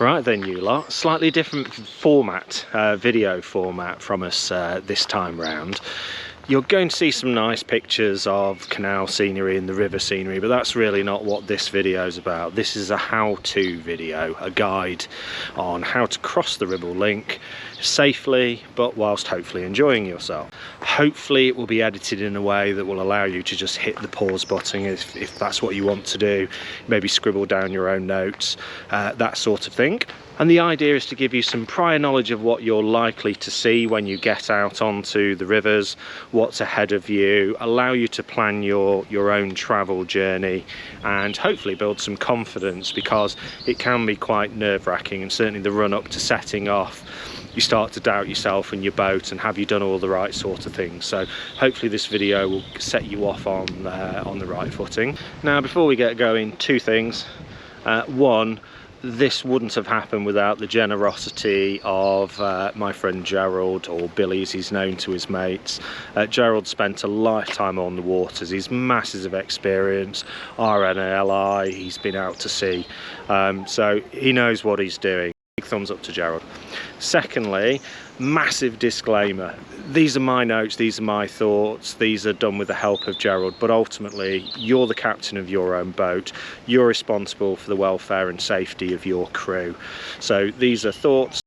Right then, you lot, slightly different format, video format from us this time round. You're going to see some nice pictures of canal scenery and the river scenery, but that's really not what this video is about. This is a how-to video, a guide on how to cross the Ribble Link safely, but whilst hopefully enjoying yourself. Hopefully it will be edited in a way that will allow you to just hit the pause button if that's what you want to do. Maybe scribble down your own notes, that sort of thing. And the idea is to give you some prior knowledge of what you're likely to see when you get out onto the rivers, what's ahead of you, allow you to plan your own travel journey, and hopefully build some confidence, because it can be quite nerve-wracking, and certainly the run up to setting off, you start to doubt yourself and your boat and have you done all the right sort of things. So hopefully this video will set you off on the right footing. Now, before we get going, two things. One, this wouldn't have happened without the generosity of my friend Gerald, or Billy as he's known to his mates. Gerald spent a lifetime on the waters. He's masses of experience, RNLI, he's been out to sea, so he knows what he's doing. Big thumbs up to Gerald. Secondly, massive disclaimer. These are my notes, these are my thoughts, these are done with the help of Gerald, but ultimately you're the captain of your own boat. You're responsible for the welfare and safety of your crew. So these are thoughts,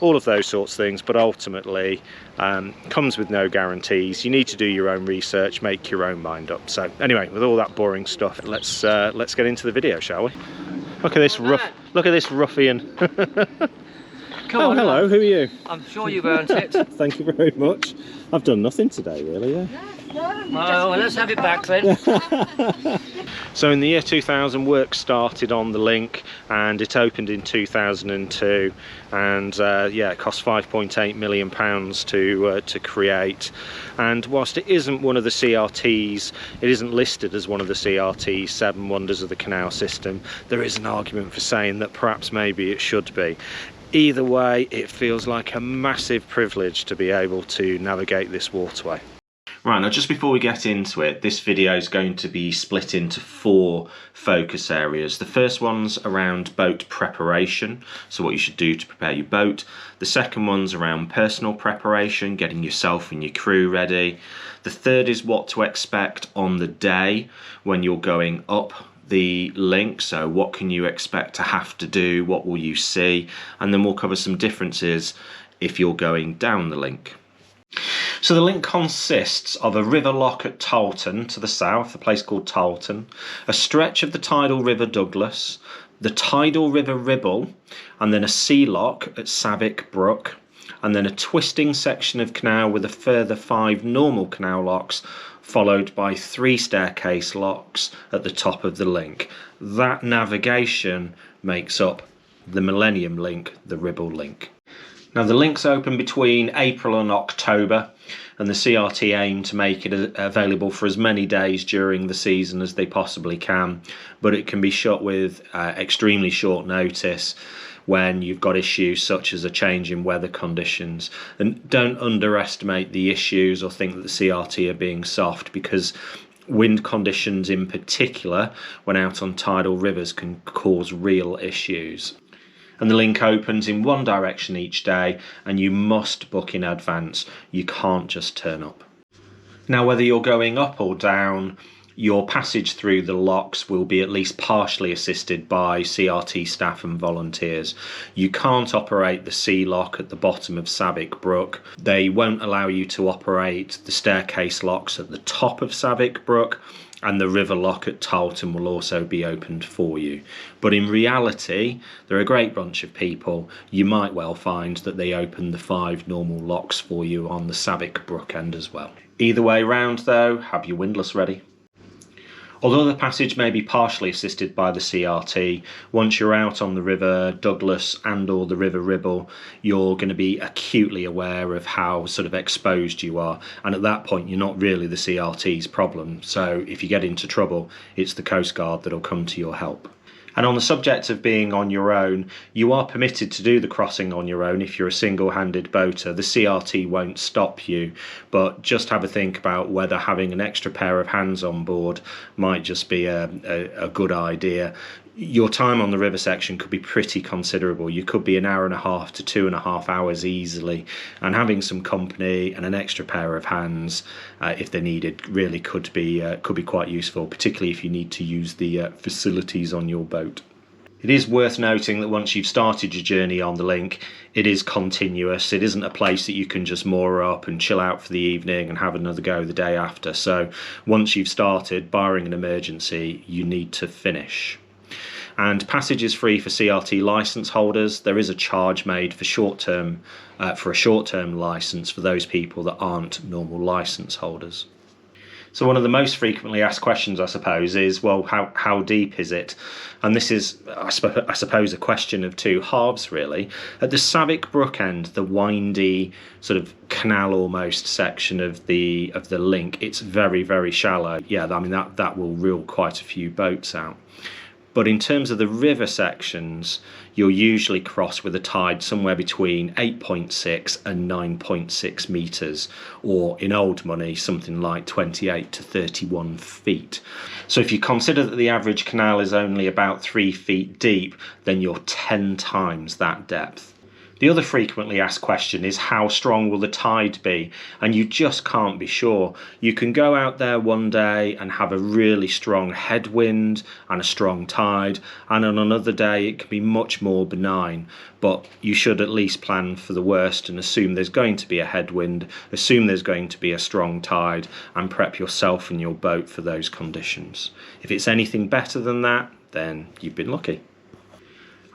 all of those sorts of things, but ultimately comes with no guarantees. You need to do your own research, make your own mind up. So anyway, with all that boring stuff, let's get into the video, shall we? Look at this ruffian. Come on, hello, man. who are you? I'm sure you've earned it. Thank you very much. I've done nothing today, really, yeah. Well, let's have it back then. So in the year 2000, work started on the link, and it opened in 2002, and yeah, it cost £5.8 million to create. And whilst it isn't one of the CRTs, it isn't listed as one of the CRT's 7 wonders of the canal system, there is an argument for saying that perhaps maybe it should be. Either way, it feels like a massive privilege to be able to navigate this waterway. Right, now just before we get into it, this video is going to be split into 4 focus areas. The first one's around boat preparation, so what you should do to prepare your boat. The second one's around personal preparation, getting yourself and your crew ready. The third is what to expect on the day when you're going up the link, so what can you expect to have to do, what will you see, and then we'll cover some differences if you're going down the link. So the link consists of a river lock at Tarleton to the south, a place called Tarleton, a stretch of the tidal river Douglas, the tidal river Ribble, and then a sea lock at Savick Brook, and then a twisting section of canal with a further 5 normal canal locks, followed by 3 staircase locks at the top of the link. That navigation makes up the Millennium Link, the Ribble Link. Now the link's open between April and October, and the CRT aim to make it available for as many days during the season as they possibly can, but it can be shut with extremely short notice when you've got issues such as a change in weather conditions. And don't underestimate the issues or think that the CRT are being soft, because wind conditions in particular when out on tidal rivers can cause real issues. And the link opens in one direction each day, and you must book in advance. You can't just turn up. Now, whether you're going up or down, your passage through the locks will be at least partially assisted by CRT staff and volunteers. You can't operate the sea lock at the bottom of Savick Brook. They won't allow you to operate the staircase locks at the top of Savick Brook, and the river lock at Tarleton will also be opened for you. But in reality, they're a great bunch of people. You might well find that they open the 5 normal locks for you on the Savick Brook end as well. Either way round though, have your windlass ready. Although the passage may be partially assisted by the CRT, once you're out on the river Douglas and or the river Ribble, you're going to be acutely aware of how sort of exposed you are, and at that point you're not really the CRT's problem. So if you get into trouble, it's the Coast Guard that'll come to your help. And on the subject of being on your own, you are permitted to do the crossing on your own if you're a single-handed boater. The CRT won't stop you, but just have a think about whether having an extra pair of hands on board might just be a good idea. your time on the river section could be pretty considerable. You could be an hour and a half to 2.5 hours easily, and having some company and an extra pair of hands if they're needed really could be quite useful, particularly if you need to use the facilities on your boat. It is worth noting that once you've started your journey on the link, it is continuous. It isn't a place that you can just moor up and chill out for the evening and have another go the day after. So once you've started, barring an emergency, you need to finish. And passage is free for CRT license holders. There is a charge made for a short-term license for those people that aren't normal license holders. So one of the most frequently asked questions, I suppose, is, well, how deep is it? And this is, I suppose, a question of two halves, really. At the Savick Brook end, the windy sort of canal almost section of the link, it's very, very shallow. Yeah, I mean, that will rule quite a few boats out. But in terms of the river sections, you'll usually cross with a tide somewhere between 8.6 and 9.6 metres, or in old money, something like 28 to 31 feet. So if you consider that the average canal is only about 3 feet deep, then you're 10 times that depth. The other frequently asked question is, how strong will the tide be? And you just can't be sure. You can go out there one day and have a really strong headwind and a strong tide, and on another day it can be much more benign. But you should at least plan for the worst and assume there's going to be a headwind, assume there's going to be a strong tide, and prep yourself and your boat for those conditions. If it's anything better than that, then you've been lucky.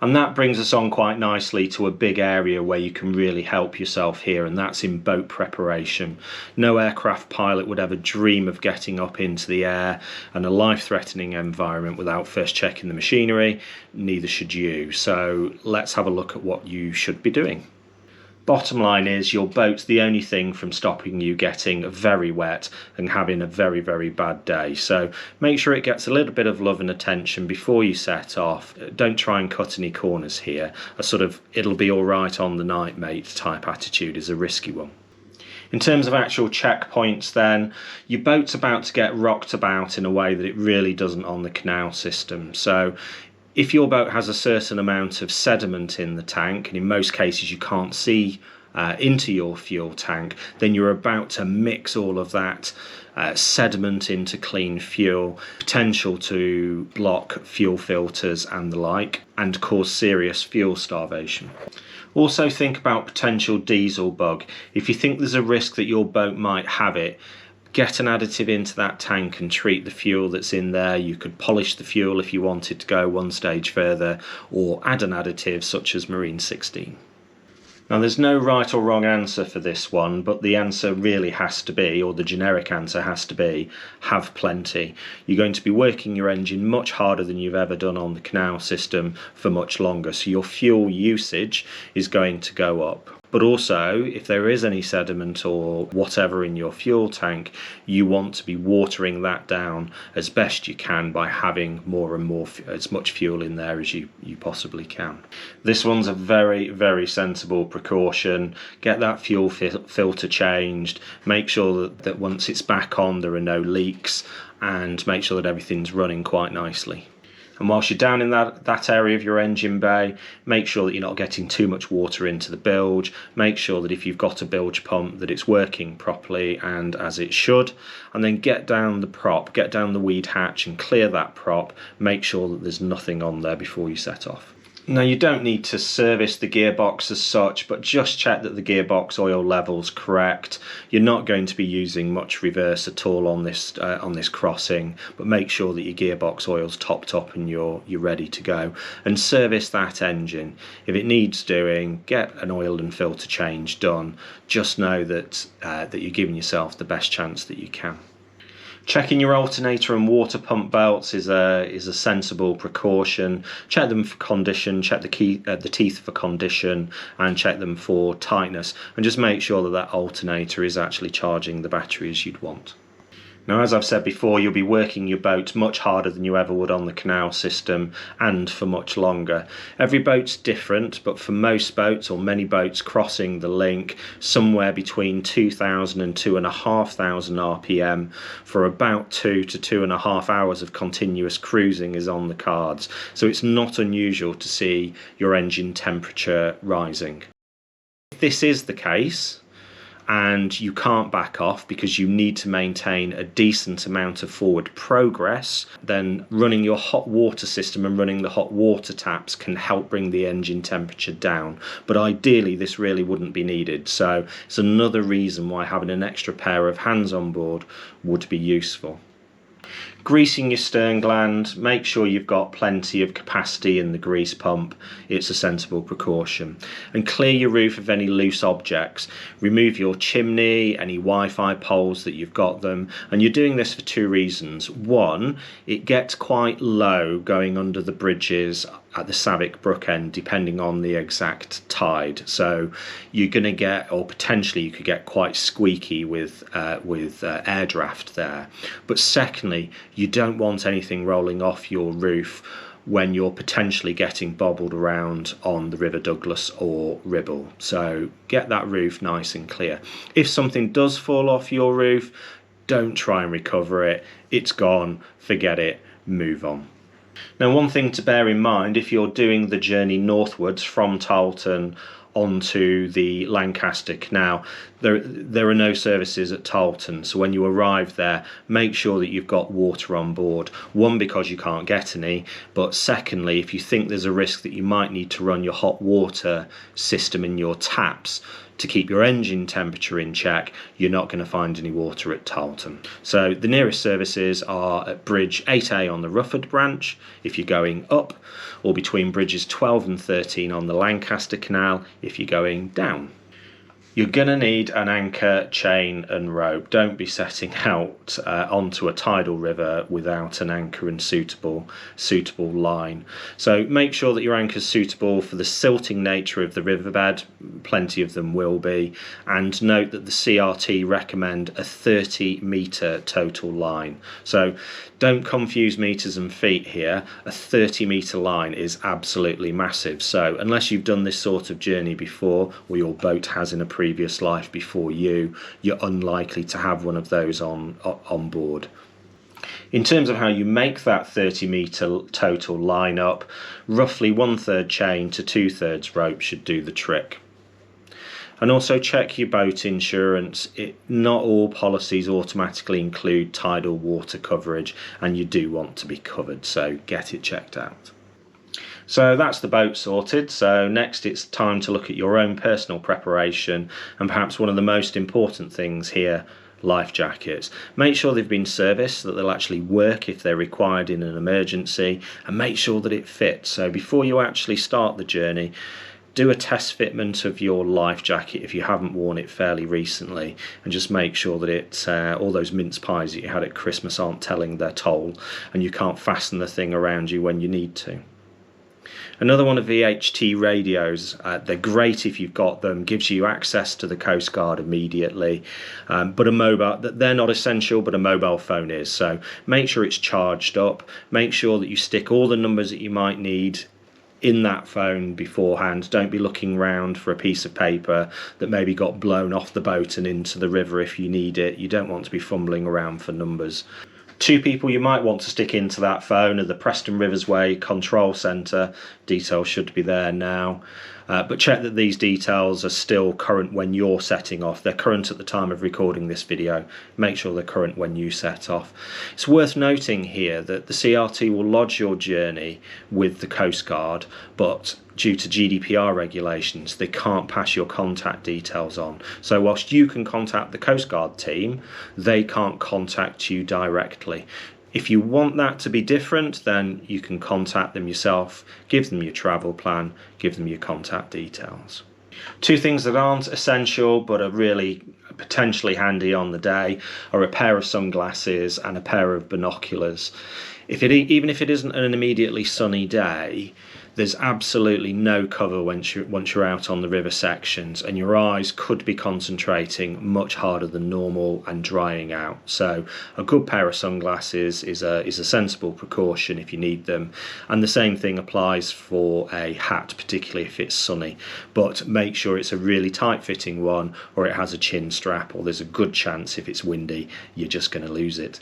And that brings us on quite nicely to a big area where you can really help yourself here, and that's in boat preparation. No aircraft pilot would ever dream of getting up into the air and a life-threatening environment without first checking the machinery. Neither should you. So let's have a look at what you should be doing. Bottom line is, your boat's the only thing from stopping you getting very wet and having a very, very bad day. So make sure it gets a little bit of love and attention before you set off. Don't try and cut any corners here. A sort of it'll be all right on the night, mate type attitude is a risky one. In terms of actual checkpoints then, your boat's about to get rocked about in a way that it really doesn't on the canal system. So if your boat has a certain amount of sediment in the tank, and in most cases you can't see into your fuel tank, then you're about to mix all of that sediment into clean fuel, potential to block fuel filters and the like, and cause serious fuel starvation. Also think about potential diesel bug. If you think there's a risk that your boat might have it, get an additive into that tank and treat the fuel that's in there. You could polish the fuel if you wanted to go one stage further, or add an additive such as Marine 16. Now there's no right or wrong answer for this one, but the answer really has to be, or the generic answer has to be, have plenty. You're going to be working your engine much harder than you've ever done on the canal system for much longer, so your fuel usage is going to go up. But also, if there is any sediment or whatever in your fuel tank, you want to be watering that down as best you can by having more and more, as much fuel in there as you possibly can. This one's a very, very sensible precaution. Get that fuel filter changed, make sure that once it's back on there are no leaks, and make sure that everything's running quite nicely. And whilst you're down in that area of your engine bay, make sure that you're not getting too much water into the bilge. Make sure that if you've got a bilge pump that it's working properly and as it should. And then get down the prop, get down the weed hatch and clear that prop. Make sure that there's nothing on there before you set off. Now you don't need to service the gearbox as such, but just check that the gearbox oil level's correct. You're not going to be using much reverse at all on this crossing, but make sure that your gearbox oil's topped up and you're ready to go. And service that engine. If it needs doing, get an oil and filter change done. Just know that you're giving yourself the best chance that you can. Checking your alternator and water pump belts is a sensible precaution. Check them for condition, check the teeth for condition, and check them for tightness. And just make sure that alternator is actually charging the battery as you'd want. Now, as I've said before, you'll be working your boat much harder than you ever would on the canal system, and for much longer. Every boat's different, but for most boats, or many boats crossing the link, somewhere between 2,000 and 2,500 RPM for about 2 to 2.5 hours of continuous cruising is on the cards. So it's not unusual to see your engine temperature rising. If this is the case, and you can't back off because you need to maintain a decent amount of forward progress, then running your hot water system and running the hot water taps can help bring the engine temperature down. But ideally this really wouldn't be needed, so it's another reason why having an extra pair of hands on board would be useful. Greasing your stern gland, make sure you've got plenty of capacity in the grease pump. It's a sensible precaution. And clear your roof of any loose objects. Remove your chimney, any Wi-Fi poles that you've got them. And you're doing this for two reasons. One, it gets quite low going under the bridges at the Savick Brook end, depending on the exact tide. So you're going to get, or potentially you could get, quite squeaky with air draft there. But secondly, you don't want anything rolling off your roof when you're potentially getting bobbled around on the River Douglas or Ribble. So get that roof nice and clear. If something does fall off your roof, don't try and recover it. It's gone, forget it, move on. Now, one thing to bear in mind if you're doing the journey northwards from Tarleton onto the Lancaster Canal, there are no services at Tarleton, so when you arrive there, make sure that you've got water on board. One, because you can't get any, but secondly, if you think there's a risk that you might need to run your hot water system in your taps to keep your engine temperature in check, you're not going to find any water at Tarleton. So the nearest services are at Bridge 8A on the Rufford Branch if you're going up, or between bridges 12 and 13 on the Lancaster Canal if you're going down. You're going to need an anchor, chain and rope. Don't be setting out onto a tidal river without an anchor and suitable line. So make sure that your anchor is suitable for the silting nature of the riverbed. Plenty of them will be. And note that the CRT recommend a 30-metre total line. So don't confuse metres and feet here. A 30-metre line is absolutely massive. So unless you've done this sort of journey before, or your boat has in a previous life before you're unlikely to have one of those on board. In terms of how you make that 30-metre total line up, roughly 1/3 chain to 2/3 rope should do the trick. And also check your boat insurance. Not all policies automatically include tidal water coverage, and you do want to be covered, so get it checked out. So that's the boat sorted. So next it's time to look at your own personal preparation, and perhaps one of the most important things here, life jackets. Make sure they've been serviced so that they'll actually work if they're required in an emergency, and make sure that it fits. So before you actually start the journey, do a test fitment of your life jacket if you haven't worn it fairly recently, and just make sure that it's all those mince pies that you had at Christmas aren't telling their toll, and you can't fasten the thing around you when you need to. Another one of VHF radios. They're great if you've got them, gives you access to the Coast Guard immediately, but a mobile, they're not essential, but a mobile phone is. So make sure it's charged up, make sure that you stick all the numbers that you might need in that phone beforehand. Don't be looking round for a piece of paper that maybe got blown off the boat and into the river if you need it. You don't want to be fumbling around for numbers. Two people you might want to stick into that phone are the Preston Riversway Control Centre. Details should be there now. But check that these details are still current when you're setting off. They're current at the time of recording this video. Make sure they're current when you set off. It's worth noting here that the CRT will lodge your journey with the Coast Guard, but due to GDPR regulations, they can't pass your contact details on. So whilst you can contact the Coast Guard team, they can't contact you directly. If you want that to be different, then you can contact them yourself, give them your travel plan, give them your contact details. Two things that aren't essential but are really potentially handy on the day are a pair of sunglasses and a pair of binoculars. Even if it isn't an immediately sunny day, There's absolutely no cover once you're out on the river sections, and your eyes could be concentrating much harder than normal and drying out. So a good pair of sunglasses is a sensible precaution if you need them, and the same thing applies for a hat, particularly if it's sunny. But make sure it's a really tight fitting one, or it has a chin strap, or there's a good chance if it's windy you're just going to lose it.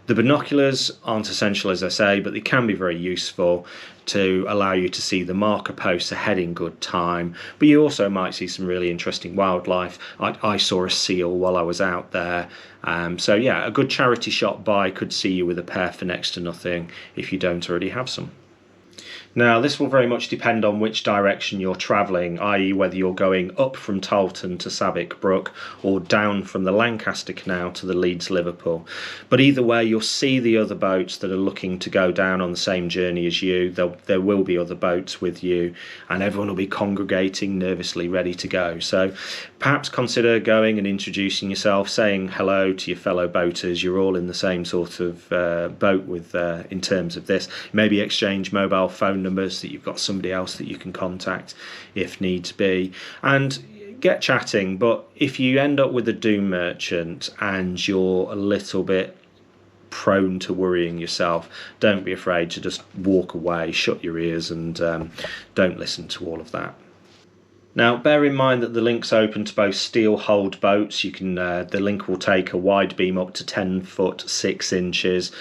The binoculars aren't essential, as I say, but they can be very useful to allow you to see the marker posts ahead in good time, but you also might see some really interesting wildlife. I saw a seal while I was out there, so yeah, a good charity shop buy could see you with a pair for next to nothing if you don't already have some. Now, this will very much depend on which direction you're travelling, i.e. whether you're going up from Tarleton to Savick Brook or down from the Lancaster Canal to the Leeds Liverpool. But either way, you'll see the other boats that are looking to go down on the same journey as you. There will be other boats with you, and everyone will be congregating nervously ready to go. So perhaps consider going and introducing yourself, saying hello to your fellow boaters. You're all in the same sort of boat with in terms of this. Maybe exchange mobile phone numbers, that you've got somebody else that you can contact if needs be, and get chatting. But if you end up with a doom merchant and you're a little bit prone to worrying yourself, don't be afraid to just walk away, shut your ears, and don't listen to all of that. Now, bear in mind that the link's open to both steel-hulled boats. You can the link will take a wide beam up to 10 foot 6 inches,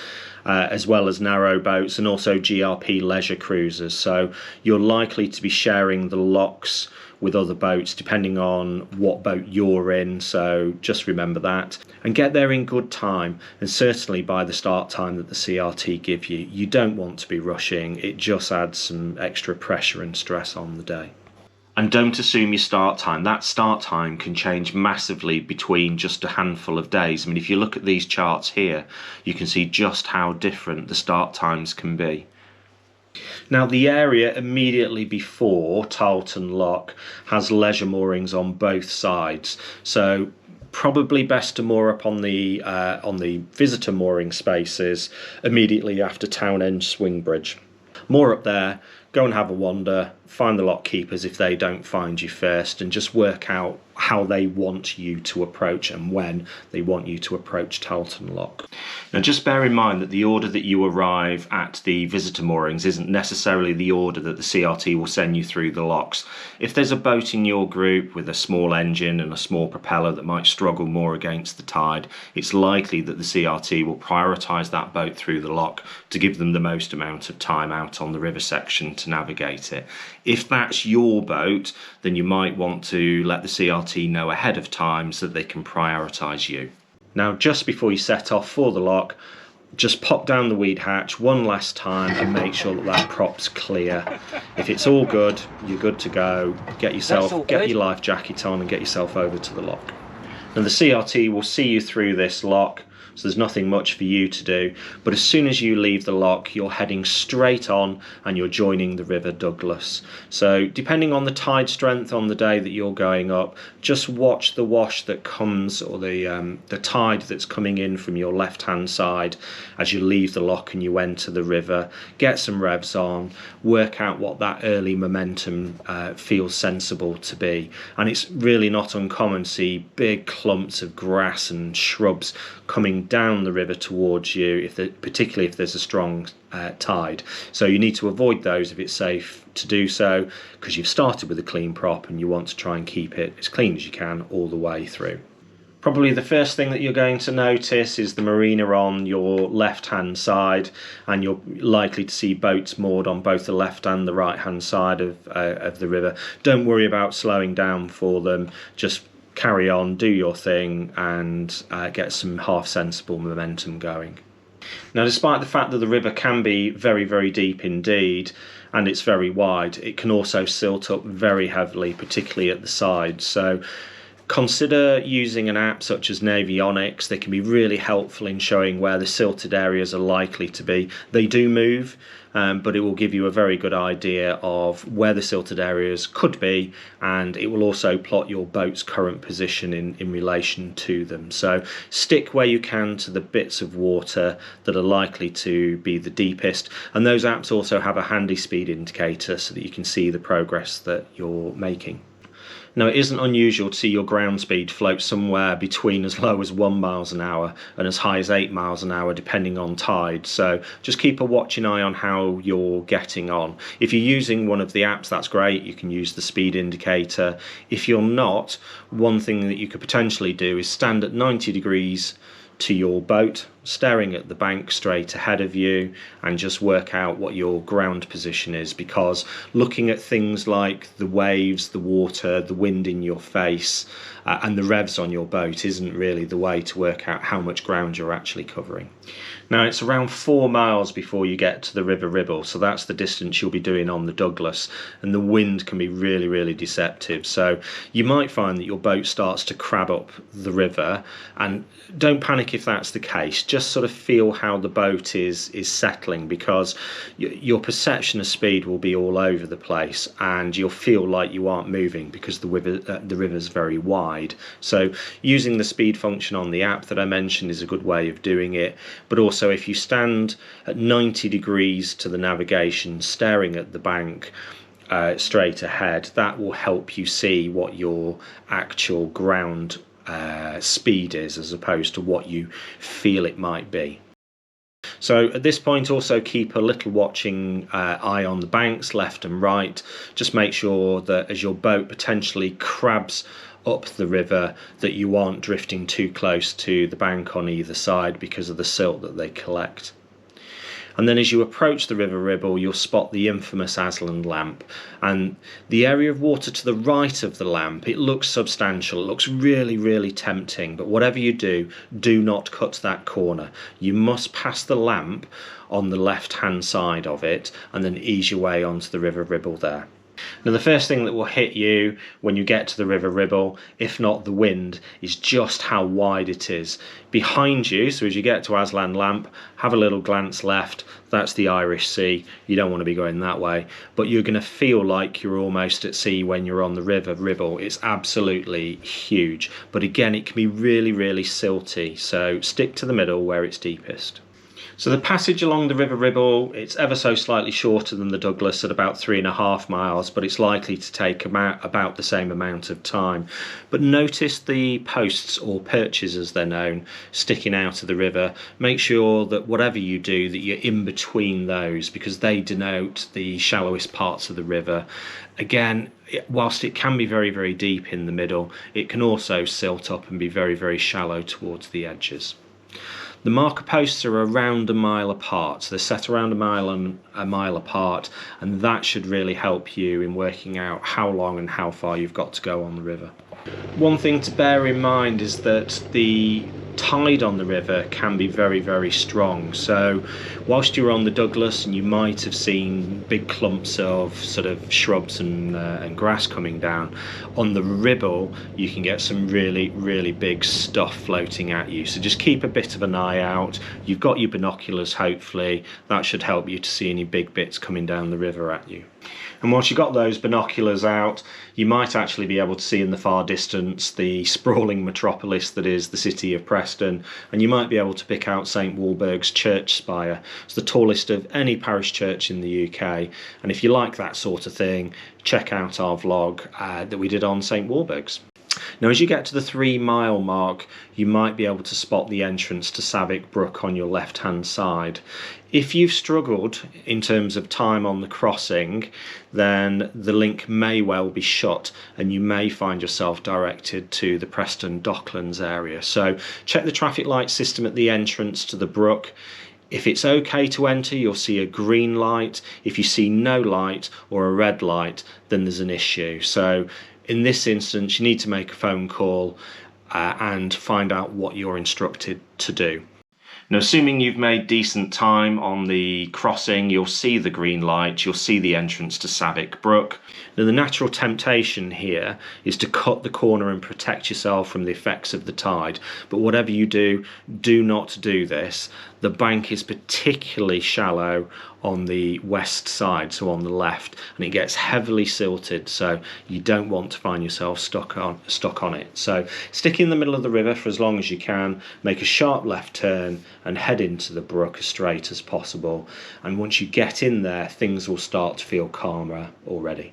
as well as narrow boats, and also GRP leisure cruisers. So you're likely to be sharing the locks with other boats depending on what boat you're in, so just remember that. And get there in good time, and certainly by the start time that the CRT give you. You don't want to be rushing, it just adds some extra pressure and stress on the day. And don't assume your start time. That start time can change massively between just a handful of days. I mean, if you look at these charts here, you can see just how different the start times can be. Now, the area immediately before Tarleton Lock has leisure moorings on both sides, so probably best to moor up on the visitor mooring spaces immediately after Town End Swing Bridge. Moor up there, go and have a wander, find the lock keepers if they don't find you first, and just work out how they want you to approach and when they want you to approach Tarleton Lock. Now, just bear in mind that the order that you arrive at the visitor moorings isn't necessarily the order that the CRT will send you through the locks. If there's a boat in your group with a small engine and a small propeller that might struggle more against the tide, it's likely that the CRT will prioritise that boat through the lock to give them the most amount of time out on the river section to navigate it. If that's your boat, then you might want to let the CRT know ahead of time so that they can prioritise you. Now, just before you set off for the lock, just pop down the weed hatch one last time and make sure that that prop's clear. If it's all good, you're good to go. Get your life jacket on and get yourself over to the lock. Now, the CRT will see you through this lock, so there's nothing much for you to do, but as soon as you leave the lock, you're heading straight on and you're joining the River Douglas. So depending on the tide strength on the day that you're going up, just watch the wash that comes, or the tide that's coming in from your left hand side as you leave the lock and you enter the river. Get some revs on, work out what that early momentum feels sensible to be, and it's really not uncommon to see big clumps of grass and shrubs coming down the river towards you, particularly if there's a strong tide. So you need to avoid those if it's safe to do so, because you've started with a clean prop and you want to try and keep it as clean as you can all the way through. Probably the first thing that you're going to notice is the marina on your left hand side, and you're likely to see boats moored on both the left and the right hand side of the river. Don't worry about slowing down for them, just carry on, do your thing, and get some half sensible momentum going. Now, despite the fact that the river can be very, very deep indeed, and it's very wide, it can also silt up very heavily, particularly at the sides. So Consider using an app such as Navionics. They can be really helpful in showing where the silted areas are likely to be. They do move, but it will give you a very good idea of where the silted areas could be, and it will also plot your boat's current position in relation to them. So stick where you can to the bits of water that are likely to be the deepest, and those apps also have a handy speed indicator so that you can see the progress that you're making. Now, it isn't unusual to see your ground speed float somewhere between as low as 1 miles an hour and as high as 8 miles an hour depending on tide, so just keep a watching eye on how you're getting on. If you're using one of the apps, that's great, you can use the speed indicator. If you're not, one thing that you could potentially do is stand at 90 degrees to your boat, staring at the bank straight ahead of you, and just work out what your ground position is, because looking at things like the waves, the water, the wind in your face, and the revs on your boat isn't really the way to work out how much ground you're actually covering. Now, it's around 4 miles before you get to the River Ribble, so that's the distance you'll be doing on the Douglas, and the wind can be really, really deceptive. So you might find that your boat starts to crab up the river, and don't panic if that's the case. Just sort of feel how the boat is settling, because your perception of speed will be all over the place, and you'll feel like you aren't moving because the river's very wide. So using the speed function on the app that I mentioned is a good way of doing it, but also if you stand at 90 degrees to the navigation, staring at the bank straight ahead, that will help you see what your actual ground speed is as opposed to what you feel it might be. So at this point, also keep a little watching eye on the banks left and right. Just make sure that as your boat potentially crabs up the river, that you aren't drifting too close to the bank on either side because of the silt that they collect. And then as you approach the River Ribble, you'll spot the infamous Aslan lamp, and the area of water to the right of the lamp, it looks substantial, it looks really, really tempting, but whatever you do, do not cut that corner. You must pass the lamp on the left hand side of it and then ease your way onto the River Ribble there. Now, the first thing that will hit you when you get to the River Ribble, if not the wind, is just how wide it is. Behind you, so as you get to Aslan Lamp, have a little glance left, that's the Irish Sea. You don't want to be going that way, but you're going to feel like you're almost at sea when you're on the River Ribble. It's absolutely huge, but again, it can be really, really silty, so stick to the middle where it's deepest. So the passage along the River Ribble, it's ever so slightly shorter than the Douglas at about 3.5 miles, but it's likely to take about the same amount of time. But notice the posts, or perches as they're known, sticking out of the river. Make sure that whatever you do, that you're in between those, because they denote the shallowest parts of the river. Again, whilst it can be very, very deep in the middle, it can also silt up and be very, very shallow towards the edges. The marker posts are around a mile apart, so they're set around a mile apart, and that should really help you in working out how long and how far you've got to go on the river. One thing to bear in mind is that the tide on the river can be very, very strong, so whilst you're on the Douglas and you might have seen big clumps of sort of shrubs and grass coming down, on the Ribble you can get some really, really big stuff floating at you, so just keep a bit of an eye out. You've got your binoculars, hopefully that should help you to see any big bits coming down the river at you. And once you've got those binoculars out, you might actually be able to see in the far distance the sprawling metropolis that is the city of Preston, and you might be able to pick out St Walburg's church spire. It's the tallest of any parish church in the UK, and if you like that sort of thing, check out our vlog that we did on St Walburg's. Now, as you get to the 3 mile mark, you might be able to spot the entrance to Savick Brook on your left hand side. If you've struggled in terms of time on the crossing, then the link may well be shut and you may find yourself directed to the Preston Docklands area. So check the traffic light system at the entrance to the brook. If it's okay to enter, you'll see a green light. If you see no light or a red light, then there's an issue. So in this instance, you need to make a phone call and find out what you're instructed to do. Now, assuming you've made decent time on the crossing, you'll see the green light, you'll see the entrance to Savick Brook. Now, the natural temptation here is to cut the corner and protect yourself from the effects of the tide. But whatever you do, do not do this. The bank is particularly shallow on the west side, so on the left, and it gets heavily silted, so you don't want to find yourself stuck on it. So stick in the middle of the river for as long as you can, make a sharp left turn and head into the brook as straight as possible. And once you get in there, things will start to feel calmer already.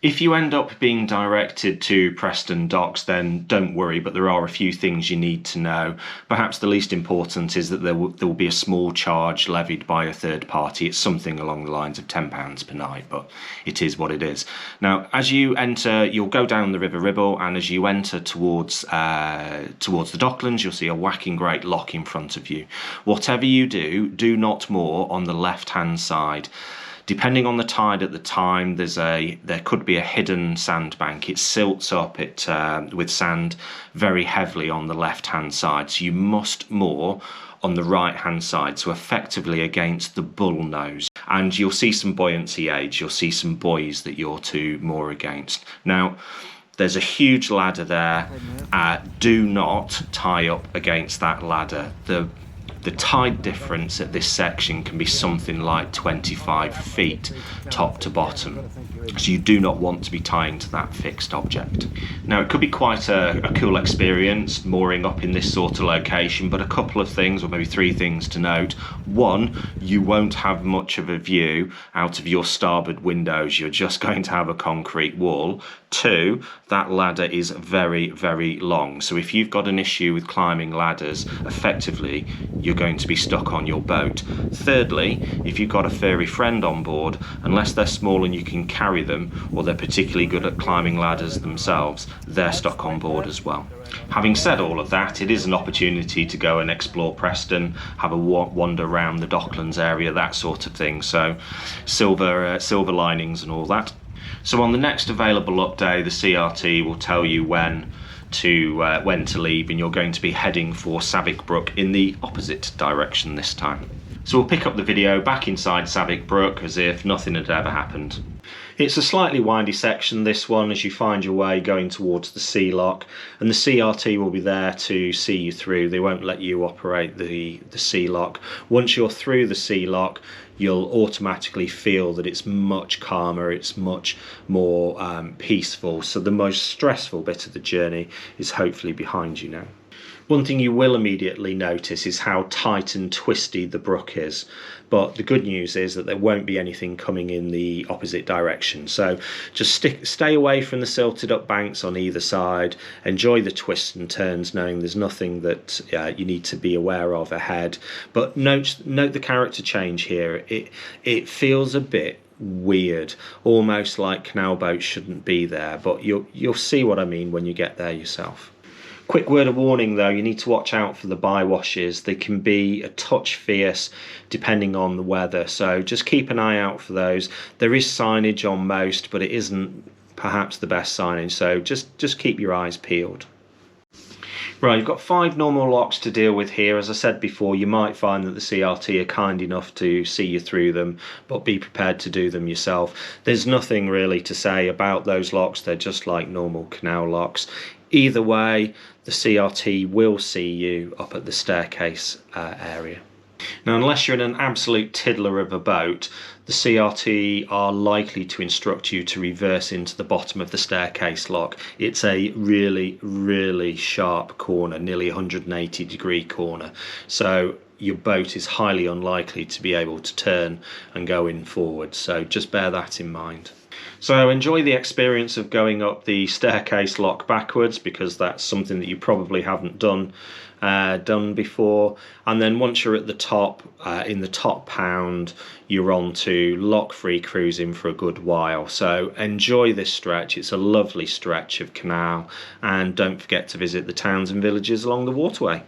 If you end up being directed to Preston Docks, then don't worry, but there are a few things you need to know. Perhaps the least important is that there will be a small charge levied by a third party. It's something along the lines of £10 per night, but it is what it is. Now, as you enter, you'll go down the River Ribble, and as you enter towards the Docklands, you'll see a whacking great lock in front of you. Whatever you do, do not moor on the left-hand side. Depending on the tide at the time, there could be a hidden sandbank. It silts up with sand very heavily on the left-hand side, so you must moor on the right-hand side, so effectively against the bull nose. And you'll see some buoyancy aids, you'll see some buoys that you're to moor against. Now, there's a huge ladder there. Do not tie up against that ladder. The tide difference at this section can be something like 25 feet top to bottom, so you do not want to be tying to that fixed object. Now, it could be quite a cool experience mooring up in this sort of location, but a couple of things, or maybe three things to note. One, you won't have much of a view out of your starboard windows, you're just going to have a concrete wall. Two, that ladder is very, very long, so if you've got an issue with climbing ladders, effectively you're going to be stuck on your boat. Thirdly, if you've got a furry friend on board, unless they're small and you can carry them, or they're particularly good at climbing ladders themselves, they're stuck on board as well. Having said all of that, it is an opportunity to go and explore Preston, have a wander around the Docklands area, that sort of thing, so silver linings and all that. So on the next available update, the CRT will tell you when to leave, and you're going to be heading for Savick Brook in the opposite direction this time. So we'll pick up the video back inside Savick Brook as if nothing had ever happened. It's a slightly windy section, this one, as you find your way going towards the sea lock, and the CRT will be there to see you through. They won't let you operate the sea lock. Once you're through the sea lock, you'll automatically feel that it's much calmer, it's much more peaceful. So the most stressful bit of the journey is hopefully behind you now. One thing you will immediately notice is how tight and twisty the brook is, but the good news is that there won't be anything coming in the opposite direction. So just stay away from the silted up banks on either side, enjoy the twists and turns, knowing there's nothing that you need to be aware of ahead. But note the character change here. It feels a bit weird, almost like canal boats shouldn't be there, but you'll see what I mean when you get there yourself. Quick word of warning though, you need to watch out for the bywashes. They can be a touch fierce depending on the weather, so just keep an eye out for those. There is signage on most, but it isn't perhaps the best signage, so just keep your eyes peeled. Right, you've got 5 normal locks to deal with here. As I said before, you might find that the CRT are kind enough to see you through them, but be prepared to do them yourself. There's nothing really to say about those locks, they're just like normal canal locks. Either way, the CRT will see you up at the staircase area. Now, unless you're in an absolute tiddler of a boat, the CRT are likely to instruct you to reverse into the bottom of the staircase lock. It's a really, really sharp corner, nearly 180-degree corner. So your boat is highly unlikely to be able to turn and go in forward. So just bear that in mind. So enjoy the experience of going up the staircase lock backwards, because that's something that you probably haven't done before. And then once you're at the top, in the top pound, you're on to lock-free cruising for a good while. So enjoy this stretch. It's a lovely stretch of canal, and don't forget to visit the towns and villages along the waterway.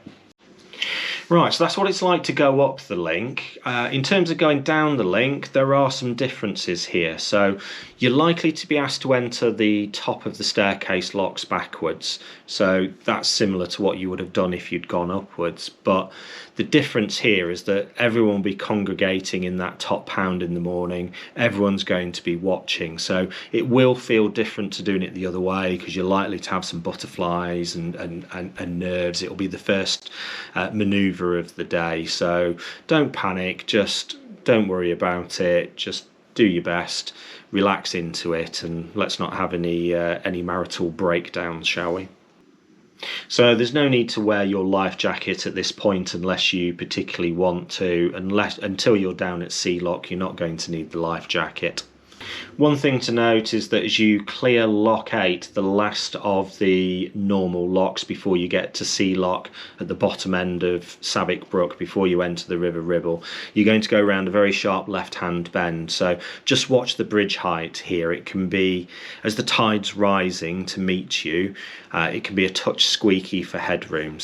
Right, so that's what it's like to go up the link. In terms of going down the link, there are some differences here. So you're likely to be asked to enter the top of the staircase locks backwards. So that's similar to what you would have done if you'd gone upwards. But the difference here is that everyone will be congregating in that top pound in the morning. Everyone's going to be watching. So it will feel different to doing it the other way, because you're likely to have some butterflies and nerves. It'll be the first manoeuvre of the day. So don't panic, just don't worry about it. Just do your best, relax into it, and let's not have any marital breakdowns, shall we? So there's no need to wear your life jacket at this point unless you particularly want to. Until you're down at sea lock, you're not going to need the life jacket. One thing to note is that as you clear lock 8, the last of the normal locks before you get to sea lock at the bottom end of Savick Brook, before you enter the River Ribble, you're going to go around a very sharp left-hand bend. So just watch the bridge height here. It can be, as the tide's rising to meet you, it can be a touch squeaky for headroom.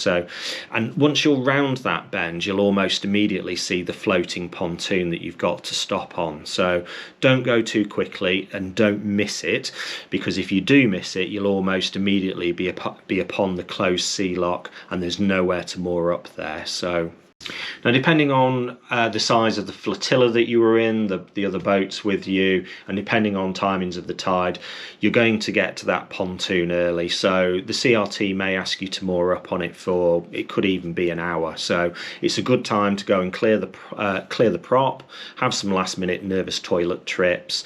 And once you're round that bend, you'll almost immediately see the floating pontoon that you've got to stop on. So don't go too quickly and don't miss it, because if you do miss it, you'll almost immediately be upon the closed sea lock, and there's nowhere to moor up there. So now, depending on the size of the flotilla that you were in, the other boats with you, and depending on timings of the tide, you're going to get to that pontoon early. So the CRT may ask you to moor up on it for, it could even be an hour. So it's a good time to go and clear the prop, have some last minute nervous toilet trips,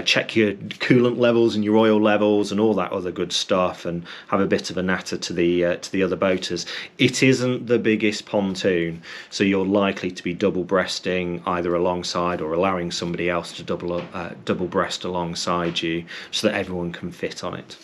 check your coolant levels and your oil levels and all that other good stuff, and have a bit of a natter to the other boaters. It isn't the biggest pontoon, so you're likely to be double breasting either alongside or allowing somebody else to double breast alongside you, so that everyone can fit on it.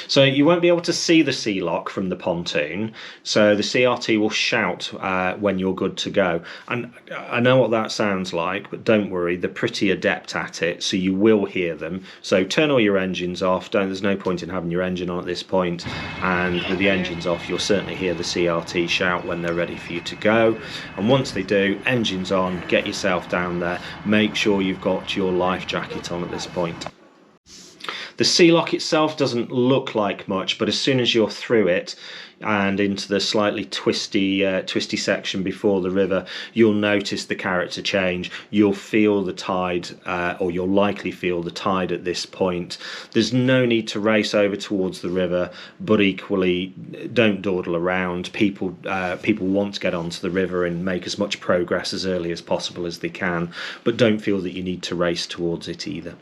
So you won't be able to see the sea lock from the pontoon, so the CRT will shout when you're good to go. And I know what that sounds like, but don't worry, they're pretty adept at it, so you will hear them. So turn all your engines off. There's no point in having your engine on at this point, and with the engines off, you'll certainly hear the CRT shout when they're ready for you to go. And once they do, engines on, get yourself down there. Make sure you've got your life jacket on at this point. The sea lock itself doesn't look like much, but as soon as you're through it and into the slightly twisty section before the river, you'll notice the character change. You'll feel the tide, or you'll likely feel the tide at this point. There's no need to race over towards the river, but equally don't dawdle around. People want to get onto the river and make as much progress as early as possible as they can, but don't feel that you need to race towards it either.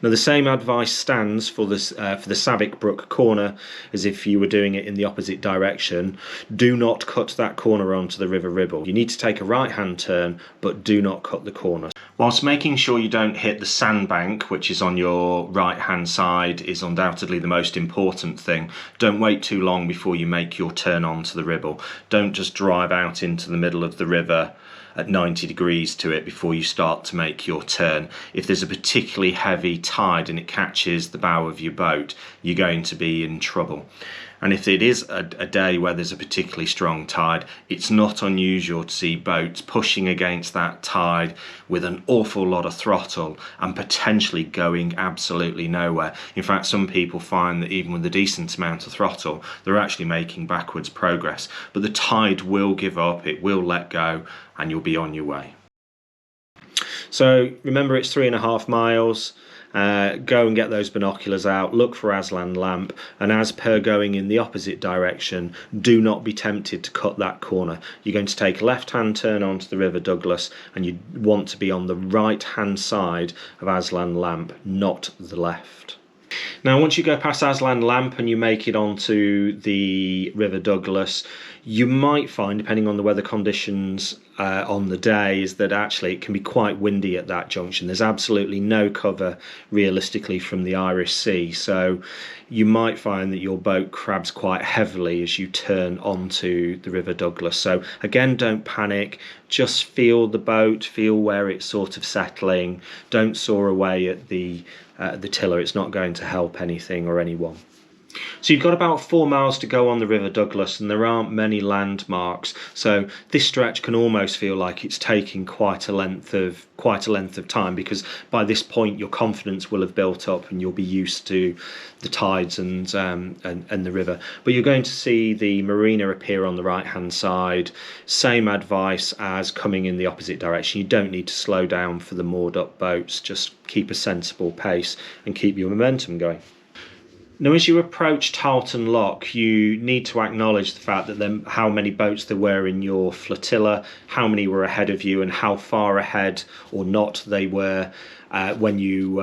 Now, the same advice stands for the Savick Brook corner as if you were doing it in the opposite direction. Do not cut that corner onto the River Ribble. You need to take a right-hand turn, but do not cut the corner. Whilst making sure you don't hit the sandbank, which is on your right-hand side, is undoubtedly the most important thing. Don't wait too long before you make your turn onto the Ribble. Don't just drive out into the middle of the river at 90 degrees to it before you start to make your turn. If there's a particularly heavy tide and it catches the bow of your boat, you're going to be in trouble. And if it is a day where there's a particularly strong tide, it's not unusual to see boats pushing against that tide with an awful lot of throttle and potentially going absolutely nowhere. In fact, some people find that even with a decent amount of throttle, they're actually making backwards progress. But the tide will give up, it will let go, and you'll be on your way. So remember, it's 3.5 miles. Go and get those binoculars out, look for Aslan lamp, and as per going in the opposite direction, do not be tempted to cut that corner. You're going to take a left-hand turn onto the River Douglas, and you want to be on the right-hand side of Aslan lamp, not the left. Now, once you go past Aslan lamp and you make it onto the River Douglas, you might find, depending on the weather conditions on the day, is that actually it can be quite windy at that junction. There's absolutely no cover realistically from the Irish Sea, so you might find that your boat crabs quite heavily as you turn onto the River Douglas. So again, don't panic, just feel the boat, feel where it's sort of settling. Don't soar away at the tiller, it's not going to help anything or anyone. So you've got about 4 miles to go on the River Douglas, and there aren't many landmarks. So this stretch can almost feel like it's taking quite a length of time, because by this point your confidence will have built up and you'll be used to the tides and the river. But you're going to see the marina appear on the right hand side. Same advice as coming in the opposite direction. You don't need to slow down for the moored up boats. Just keep a sensible pace and keep your momentum going. Now, as you approach Tarleton Lock, you need to acknowledge the fact that how many boats there were in your flotilla, how many were ahead of you, and how far ahead or not they were when you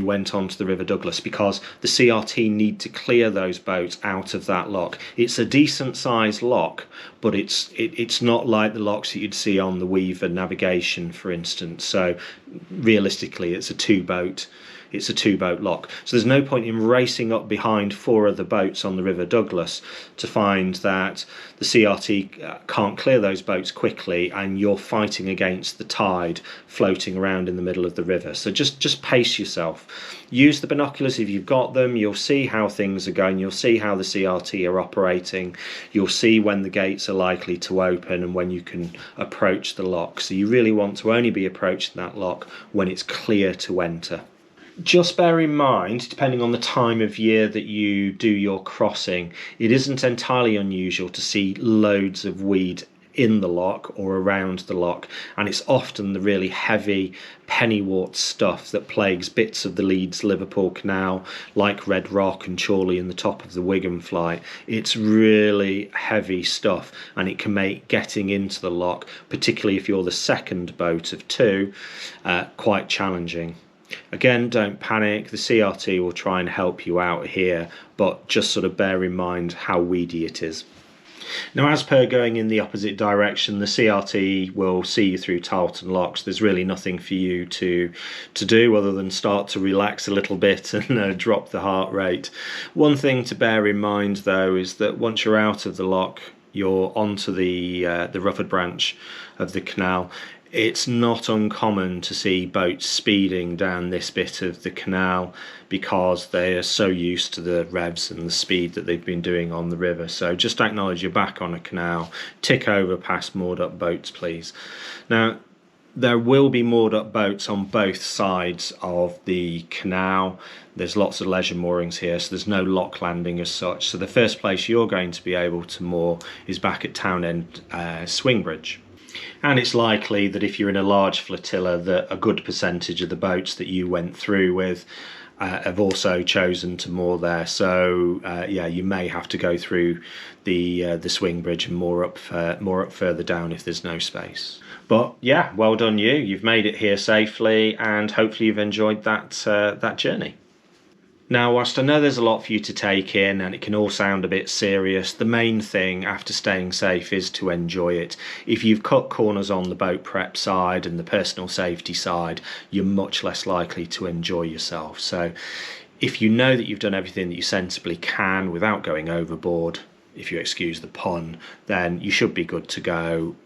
went onto the River Douglas, because the CRT need to clear those boats out of that lock. It's a decent sized lock, but it's not like the locks that you'd see on the Weaver navigation, for instance. So realistically, it's a two boat lock. So there's no point in racing up behind 4 other boats on the River Douglas to find that the CRT can't clear those boats quickly and you're fighting against the tide floating around in the middle of the river. So just pace yourself. Use the binoculars if you've got them. You'll see how things are going. You'll see how the CRT are operating. You'll see when the gates are likely to open and when you can approach the lock. So you really want to only be approaching that lock when it's clear to enter. Just bear in mind, depending on the time of year that you do your crossing, it isn't entirely unusual to see loads of weed in the lock or around the lock, and it's often the really heavy pennywort stuff that plagues bits of the Leeds Liverpool Canal, like Red Rock and Chorley in the top of the Wigan Flight. It's really heavy stuff, and it can make getting into the lock, particularly if you're the second boat of 2, quite challenging. Again, don't panic. The CRT will try and help you out here, but just sort of bear in mind how weedy it is. Now, as per going in the opposite direction, the CRT will see you through Tarleton Locks. There's really nothing for you to do other than start to relax a little bit and drop the heart rate. One thing to bear in mind, though, is that once you're out of the lock, you're onto the Rufford Branch of the canal. It's not uncommon to see boats speeding down this bit of the canal because they are so used to the revs and the speed that they've been doing on the river. So just acknowledge you're back on a canal. Tick over past moored up boats, please. Now, there will be moored up boats on both sides of the canal. There's lots of leisure moorings here, so there's no lock landing as such. So the first place you're going to be able to moor is back at Townend Swing Bridge. And it's likely that if you're in a large flotilla that a good percentage of the boats that you went through with have also chosen to moor there. So yeah, you may have to go through the swing bridge and moor up further down if there's no space. But yeah, well done you. You've made it here safely, and hopefully you've enjoyed that journey. Now, whilst I know there's a lot for you to take in and it can all sound a bit serious, the main thing after staying safe is to enjoy it. If you've cut corners on the boat prep side and the personal safety side, you're much less likely to enjoy yourself. So if you know that you've done everything that you sensibly can without going overboard, if you excuse the pun, then you should be good to go.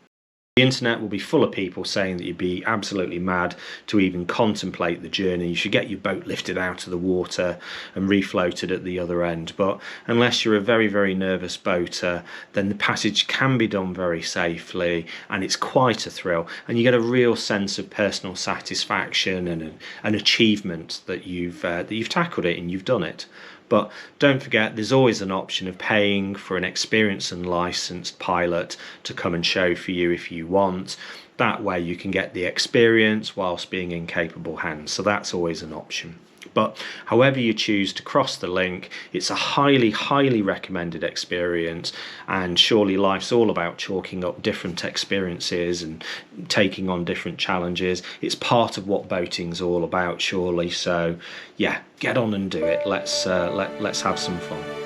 The internet will be full of people saying that you'd be absolutely mad to even contemplate the journey. You should get your boat lifted out of the water and refloated at the other end. But unless you're a very, very nervous boater, then the passage can be done very safely, and it's quite a thrill. And you get a real sense of personal satisfaction and an achievement that you've tackled it and you've done it. But don't forget, there's always an option of paying for an experienced and licensed pilot to come and show for you if you want. That way you can get the experience whilst being in capable hands. So that's always an option. But however you choose to cross the link, it's a highly, highly recommended experience, and surely life's all about chalking up different experiences and taking on different challenges. It's part of what boating's all about, surely. So yeah, get on and do it. Let's have some fun.